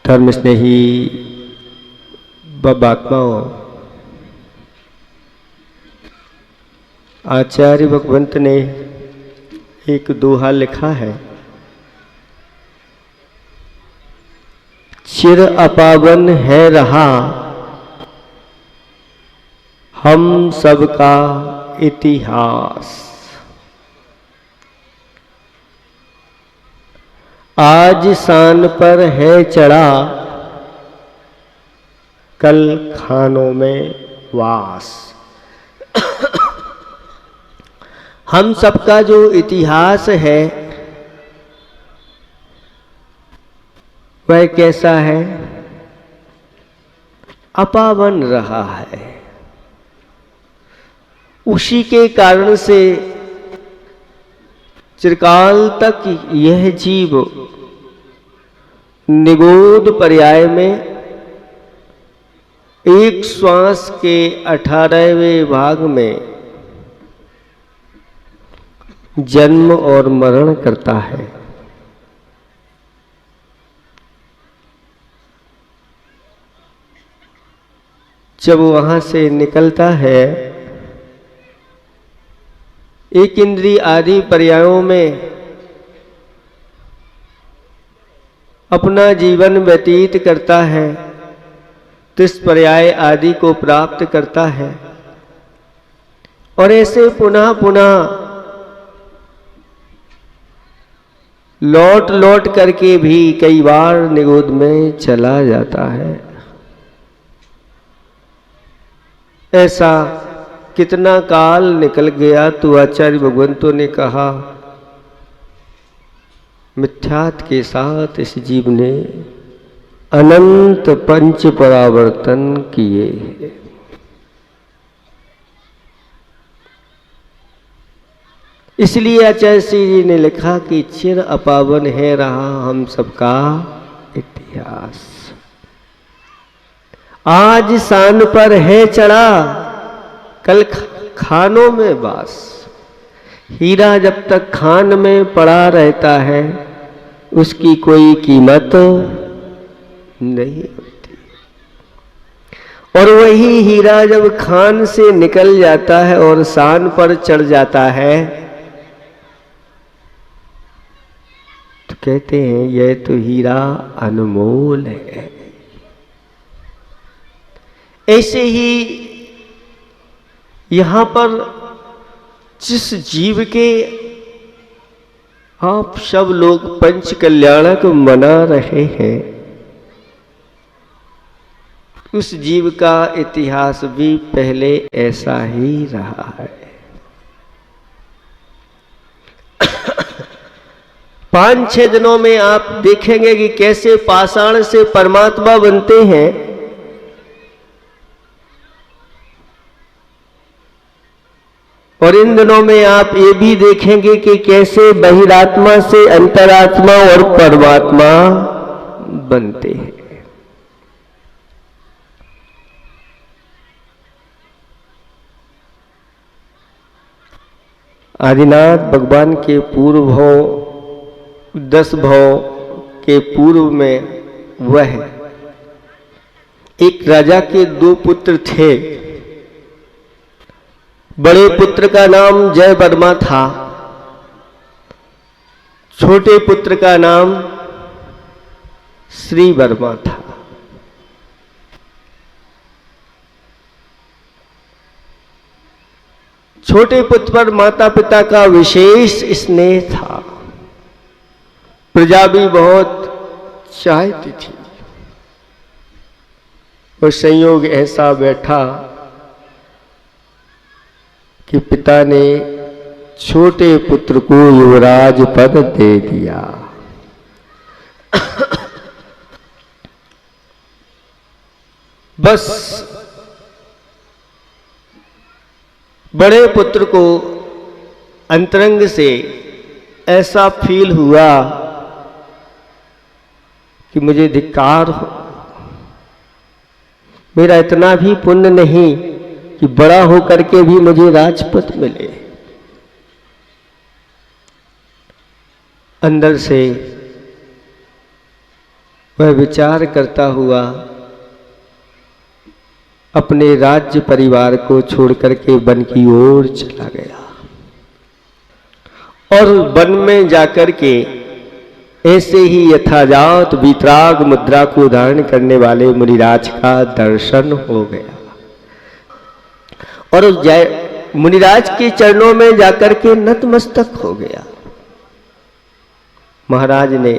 धर्म स्नेही बाबात्माओं, आचार्य भगवंत ने एक दोहा लिखा है, चिर अपावन है रहा हम सबका इतिहास। आज शान पर है चढ़ा कल खानों में वास। हम सबका जो इतिहास है वह कैसा है? अपावन रहा है। उसी के कारण से चिरकाल तक यह जीव निगूढ़ पर्याय में एक श्वास के 18वें भाग में जन्म और मरण करता है। जब वहां से निकलता है, एक इंद्रिय आदि पर्यायों में अपना जीवन व्यतीत करता है, तो इस पर्याय आदि को प्राप्त करता है और ऐसे पुनः पुनः लौट लौट करके भी कई बार निगोद में चला जाता है। ऐसा कितना काल निकल गया तो आचार्य भगवंतों ने कहा, मिथ्यात्व के साथ इस जीव ने अनंत पंच परावर्तन किए। इसलिए आचार्य श्री जी ने लिखा कि चिर अपावन है रहा हम सबका इतिहास। आज शान पर है चढ़ा कल खानों में वास। हीरा जब तक खान में पड़ा रहता है उसकी कोई कीमत नहीं होती, और वही हीरा जब खान से निकल जाता है और शान पर चढ़ जाता है तो कहते हैं यह तो हीरा अनमोल है। ऐसे ही यहां पर जिस जीव के आप सब लोग पंच कल्याणक मना रहे हैं, उस जीव का इतिहास भी पहले ऐसा ही रहा है। 5-6 दिनों में आप देखेंगे कि कैसे पाषाण से परमात्मा बनते हैं, और इन दिनों में आप ये भी देखेंगे कि कैसे बहिरात्मा से अंतरात्मा और परमात्मा बनते हैं। आदिनाथ भगवान के पूर्व भाव 10 भाव के पूर्व में वह एक राजा के 2 पुत्र थे। बड़े पुत्र का नाम जय वर्मा था, छोटे पुत्र का नाम श्री वर्मा था। छोटे पुत्र पर माता पिता का विशेष स्नेह था, प्रजा भी बहुत चाहती थी। और संयोग ऐसा बैठा कि पिता ने छोटे पुत्र को युवराज पद दे दिया। बस बड़े पुत्र को अंतरंग से ऐसा फील हुआ कि मुझे धिक्कार हो, मेरा इतना भी पुण्य नहीं कि बड़ा होकर के भी मुझे राजपद मिले। अंदर से वह विचार करता हुआ अपने राज्य परिवार को छोड़कर के वन की ओर चला गया और वन में जाकर के ऐसे ही यथाजात वितराग मुद्रा को धारण करने वाले मुनिराज का दर्शन हो गया और मुनिराज के चरणों में जाकर के नतमस्तक हो गया। महाराज ने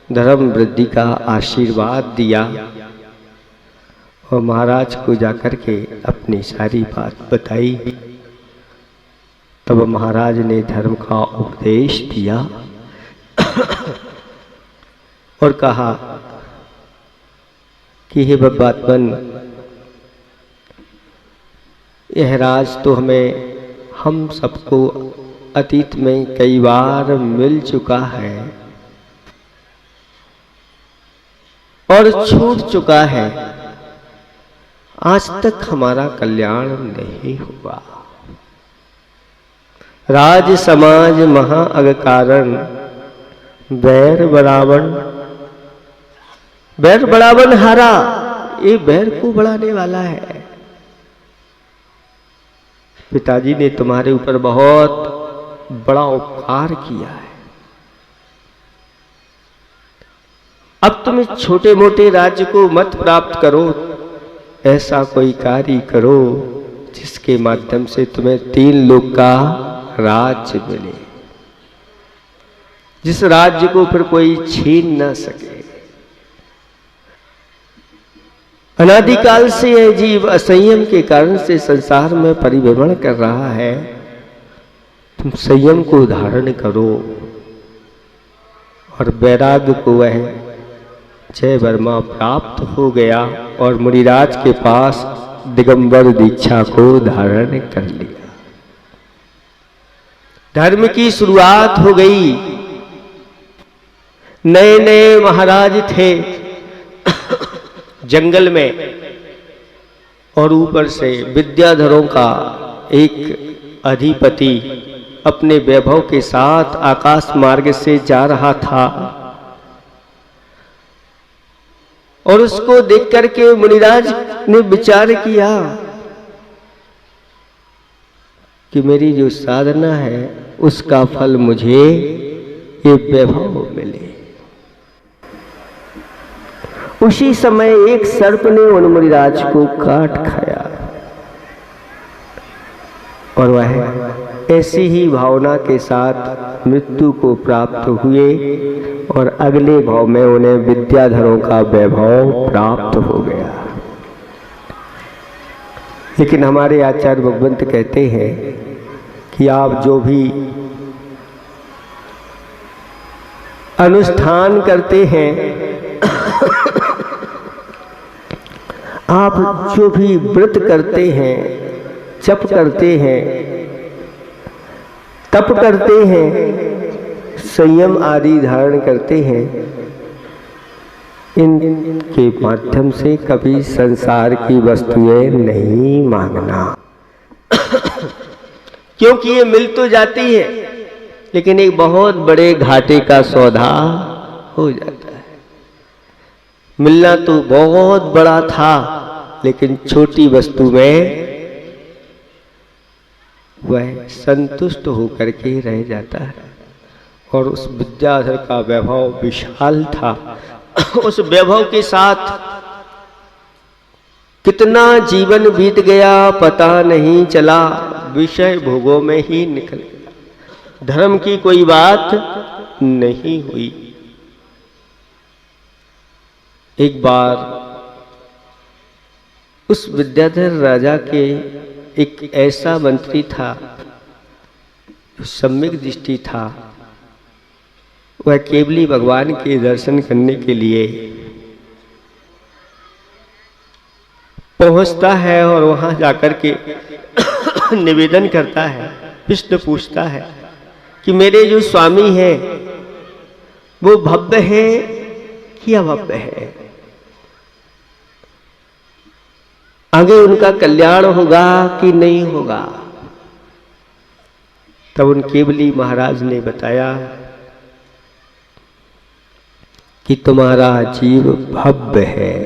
धर्म वृद्धि का आशीर्वाद दिया और महाराज को जाकर के अपनी सारी बात बताई। तब महाराज ने धर्म का उपदेश दिया और कहा कि हे बब्बात्मन, यह राज तो हम सबको अतीत में कई बार मिल चुका है और छूट चुका है। आज तक हमारा कल्याण नहीं हुआ। राज समाज महा अग कारण बैर बरावन हारा। ये बैर को बढ़ाने वाला है। पिताजी ने तुम्हारे ऊपर बहुत बड़ा उपकार किया है। अब तुम इस छोटे मोटे राज्य को मत प्राप्त करो, ऐसा कोई कार्य करो जिसके माध्यम से तुम्हें 3 लोक का राज्य मिले, जिस राज्य को फिर कोई छीन न सके। अनादिकाल से यह जीव असंयम के कारण से संसार में परिभ्रमण कर रहा है। तुम संयम को धारण करो और वैराग्य को वह जय वर्मा प्राप्त हो गया और मुनिराज के पास दिगंबर दीक्षा को धारण कर लिया। धर्म की शुरुआत हो गई। नए नए महाराज थे जंगल में और ऊपर से विद्याधरों का एक अधिपति अपने वैभव के साथ आकाश मार्ग से जा रहा था और उसको देख करके मुनिराज ने विचार किया कि मेरी जो साधना है उसका फल मुझे ये वैभव मिले। उसी समय एक सर्प ने उन मुनिराज को काट खाया और वह ऐसी ही भावना के साथ मृत्यु को प्राप्त हुए और अगले भाव में उन्हें विद्याधरों का वैभव प्राप्त हो गया। लेकिन हमारे आचार्य भगवंत कहते हैं कि आप जो भी अनुष्ठान करते हैं, आप जो भी व्रत करते हैं, जप करते हैं, तप करते हैं, संयम आदि धारण करते हैं, इनके माध्यम से कभी संसार की वस्तुएं नहीं मांगना। क्योंकि ये मिल तो जाती है लेकिन एक बहुत बड़े घाटे का सौदा हो जाता है। मिलना तो बहुत बड़ा था लेकिन छोटी वस्तु में वह संतुष्ट होकर के रह जाता है। और उस विद्याधर का वैभव विशाल था। उस वैभव के साथ कितना जीवन बीत गया पता नहीं चला, विषय भोगों में ही निकल गया। धर्म की कोई बात नहीं हुई। एक बार उस विद्याधर राजा के एक ऐसा मंत्री था जो सम्यक दृष्टि था। वह केवली भगवान के दर्शन करने के लिए पहुंचता है और वहां जाकर के निवेदन करता है, प्रश्न पूछता है कि मेरे जो स्वामी हैं वो भव्य है कि अभव्य है, आगे उनका कल्याण होगा कि नहीं होगा। तब उन केवली महाराज ने बताया कि तुम्हारा जीव भव्य है।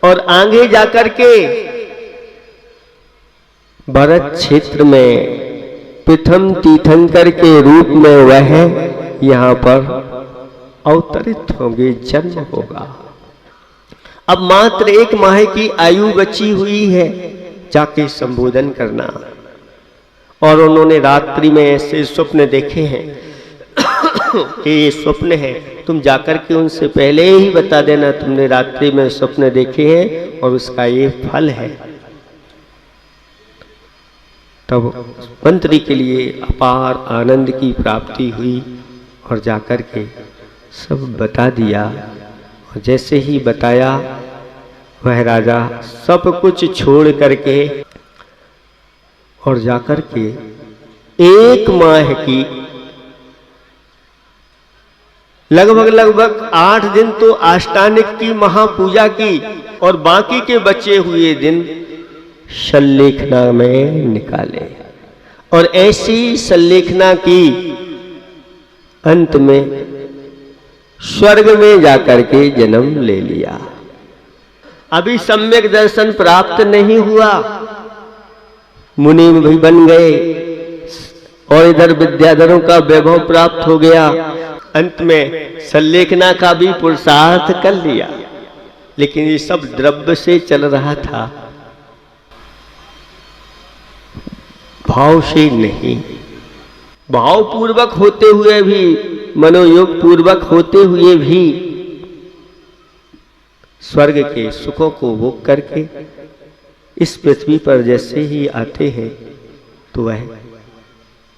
और आगे जाकर के भरत क्षेत्र में प्रथम तीर्थंकर के रूप में वह यहाँ पर अवतरित होंगे, जन्म होगा। अब मात्र 1 माह की आयु बची हुई है, जाके संबोधन करना। और उन्होंने रात्रि में ऐसे स्वप्न देखे हैं कि ये स्वप्न है, तुम जाकर के उनसे पहले ही बता देना तुमने रात्रि में स्वप्न देखे हैं और उसका ये फल है। तब मंत्री के लिए अपार आनंद की प्राप्ति हुई और जाकर के सब बता दिया। और जैसे ही बताया वह राजा सब कुछ छोड़ करके और जाकर के 1 माह की लगभग 8 दिन तो आष्टानिक की महापूजा की और बाकी के बचे हुए दिन सल्लेखना में निकाले। और ऐसी सल्लेखना की अंत में स्वर्ग में जाकर के जन्म ले लिया। अभी सम्यक दर्शन प्राप्त नहीं हुआ, मुनि भी बन गए और इधर विद्याधरों का वैभव प्राप्त हो गया। अंत में सल्लेखना का भी पुरुषार्थ कर लिया, लेकिन ये सब द्रव्य से चल रहा था, भाव से नहीं। भाव पूर्वक होते हुए भी, मनोयोग पूर्वक होते हुए भी स्वर्ग के सुखों को भोग करके इस पृथ्वी पर जैसे ही आते हैं तो वह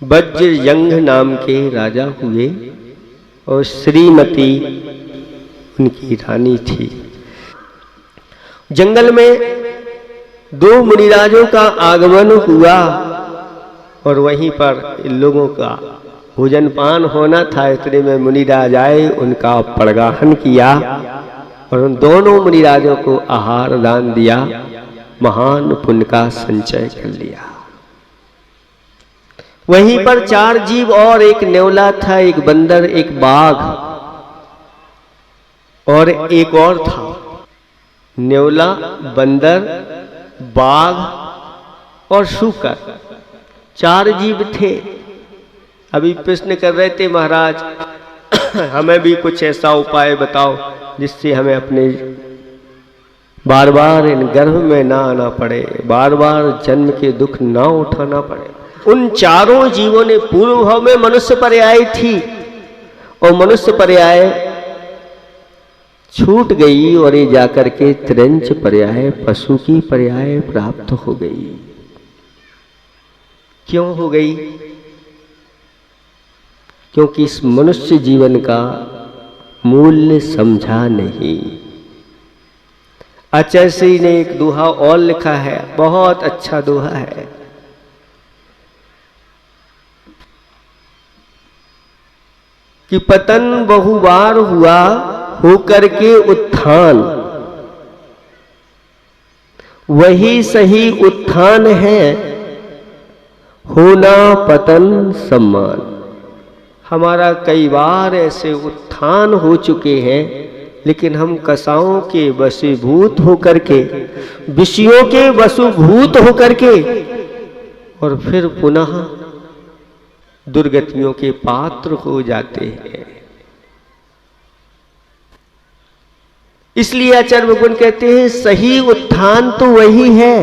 वज्रजंघ नाम के राजा हुए और श्रीमती उनकी रानी थी। जंगल में 2 मुनिराजों का आगमन हुआ और वहीं पर इन लोगों का भोजन पान होना था। इतने में मुनिराज आए, उनका पड़गाहन किया और उन दोनों मुनिराजों को आहार दान दिया, महान पुण्य का संचय कर लिया। वहीं पर 4 जीव और एक नेवला था, एक बंदर, एक बाघ और एक और था। नेवला, बंदर, बाघ और शूकर, 4 जीव थे। अभी प्रश्न कर रहे थे महाराज हमें भी कुछ ऐसा उपाय बताओ जिससे हमें अपने बार बार इन गर्भ में ना आना पड़े, बार बार जन्म के दुख ना उठाना पड़े। उन 4 जीवों ने पूर्व भाव में मनुष्य पर्याय थी और मनुष्य पर्याय छूट गई और ये जाकर के त्रिंच पर्याय, पशु की पर्याय प्राप्त हो गई। क्यों हो गई? क्योंकि इस मनुष्य जीवन का मूल्य समझा नहीं। आचार्य ने एक दोहा और लिखा है, बहुत अच्छा दोहा है। कि पतन बहुबार हुआ होकर के उत्थान, वही सही उत्थान है, होना पतन सम्मान। हमारा कई बार ऐसे उत्थान हो चुके हैं, लेकिन हम कसाओं के वशीभूत होकर के, विषयों के वशीभूत होकर के और फिर पुनः दुर्गतियों के पात्र हो जाते हैं। इसलिए आचार्य भगवान कहते हैं सही उत्थान तो वही है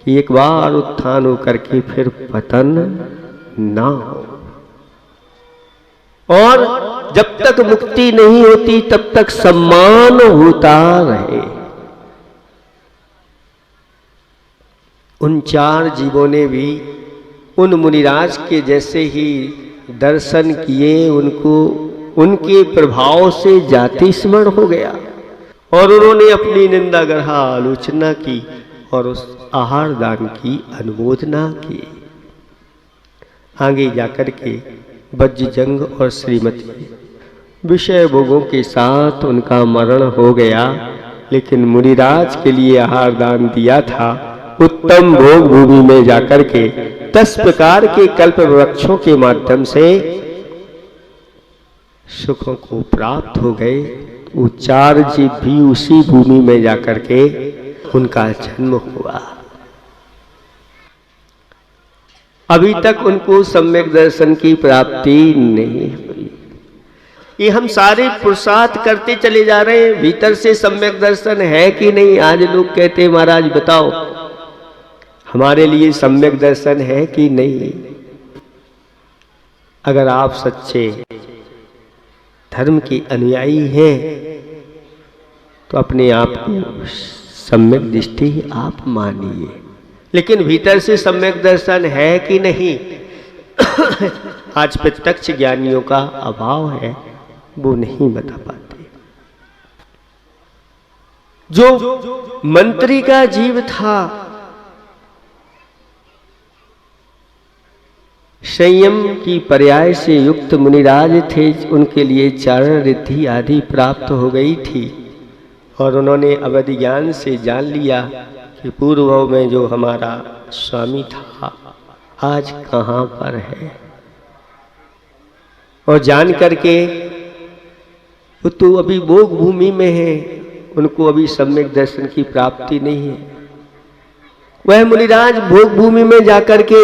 कि एक बार उत्थान होकर के फिर पतन ना हो। और जब तक मुक्ति नहीं होती तब तक सम्मान होता रहे। उन 4 जीवों ने भी उन मुनिराज के जैसे ही दर्शन किए, उनको उनके प्रभाव से जाति स्मरण हो गया और उन्होंने अपनी निंदा ग्रहा आलोचना की और उस आहार दान की अनुमोदना की। आगे जाकर के वज्रजंघ और श्रीमती विषय भोगों के साथ उनका मरण हो गया, लेकिन मुनिराज के लिए आहार दान दिया था। उत्तम भोग भूमि में जाकर के 10 प्रकार के कल्प वृक्षों के माध्यम से सुखों को प्राप्त हो गए। वो चार जीव भी उसी भूमि में जाकर के उनका जन्म हुआ। अभी तक उनको सम्यक दर्शन की प्राप्ति नहीं हुई। ये हम सारे पुरुषार्थ करते चले जा रहे हैं, भीतर से सम्यक दर्शन है कि नहीं। आज लोग कहते हैं महाराज बताओ हमारे लिए सम्यक दर्शन है कि नहीं। अगर आप सच्चे धर्म के अनुयायी हैं तो अपने आप को सम्यक दृष्टि आप मानिए, लेकिन भीतर से सम्यक दर्शन है कि नहीं आज प्रत्यक्ष ज्ञानियों का अभाव है, वो नहीं बता पाते। जो मंत्री का जीव था, संयम की पर्याय से युक्त मुनिराज थे, उनके लिए चारण रिद्धि आदि प्राप्त हो गई थी और उन्होंने अवधि ज्ञान से जान लिया कि पूर्व में जो हमारा स्वामी था आज कहाँ पर है। और जान करके वो तो अभी भोग भूमि में है, उनको अभी सम्यक दर्शन की प्राप्ति नहीं है। वह मुनिराज भोग भूमि में जाकर के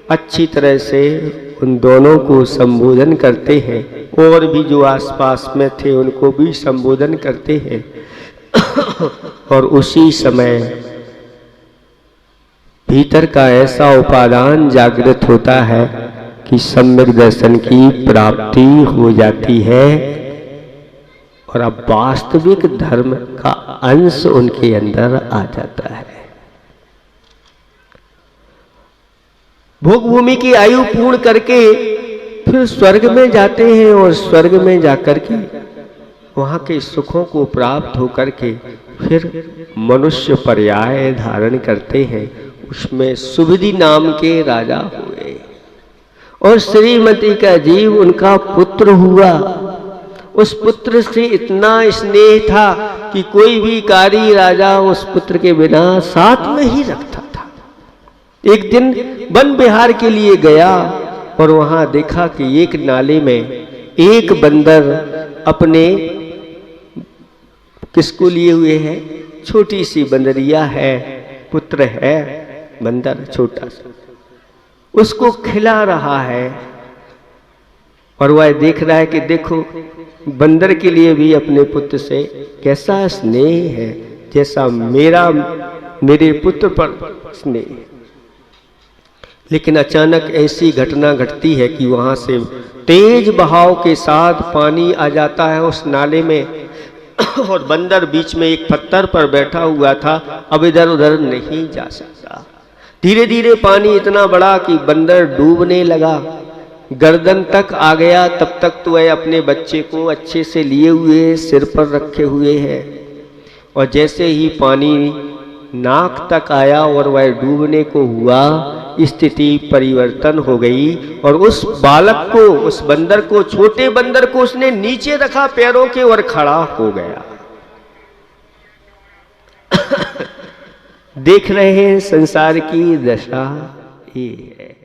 अच्छी तरह से उन दोनों को संबोधन करते हैं और भी जो आसपास में थे उनको भी संबोधन करते हैं। और उसी समय भीतर का ऐसा उपादान जागृत होता है कि सम्यक दर्शन की प्राप्ति हो जाती है और अब वास्तविक धर्म का अंश उनके अंदर आ जाता है। भोग भूमि की आयु पूर्ण करके फिर स्वर्ग में जाते हैं और स्वर्ग में जाकर के वहां के सुखों को प्राप्त होकर के फिर मनुष्य पर्याय धारण करते हैं। उसमें सुविधि नाम के राजा हुए और श्रीमती का जीव उनका पुत्र हुआ। उस पुत्र से इतना स्नेह था कि कोई भी कारी राजा उस पुत्र के बिना साथ में ही रखता था। एक दिन वन विहार के लिए गया और वहां देखा कि एक नाले में एक बंदर अपने किसको लिए हुए है, छोटी सी बंदरिया है, पुत्र है बंदर छोटा सा, उसको खिला रहा है। और वह देख रहा है कि देखो बंदर के लिए भी अपने पुत्र से कैसा स्नेह है, जैसा मेरे पुत्र पर स्नेह है। लेकिन अचानक ऐसी घटना घटती है कि वहां से तेज बहाव के साथ पानी आ जाता है उस नाले में और बंदर बीच में एक पत्थर पर बैठा हुआ था, अब इधर उधर नहीं जा सकता। धीरे धीरे पानी इतना बड़ा कि बंदर डूबने लगा, गर्दन तक आ गया। तब तक तो वह अपने बच्चे को अच्छे से लिए हुए सिर पर रखे हुए है और जैसे ही पानी नाक तक आया और वह डूबने को हुआ, स्थिति परिवर्तन हो गई और उस बालक को, उस बंदर को, छोटे बंदर को उसने नीचे रखा पैरों के और खड़ा हो गया। देख रहे हैं संसार की दशा ये है।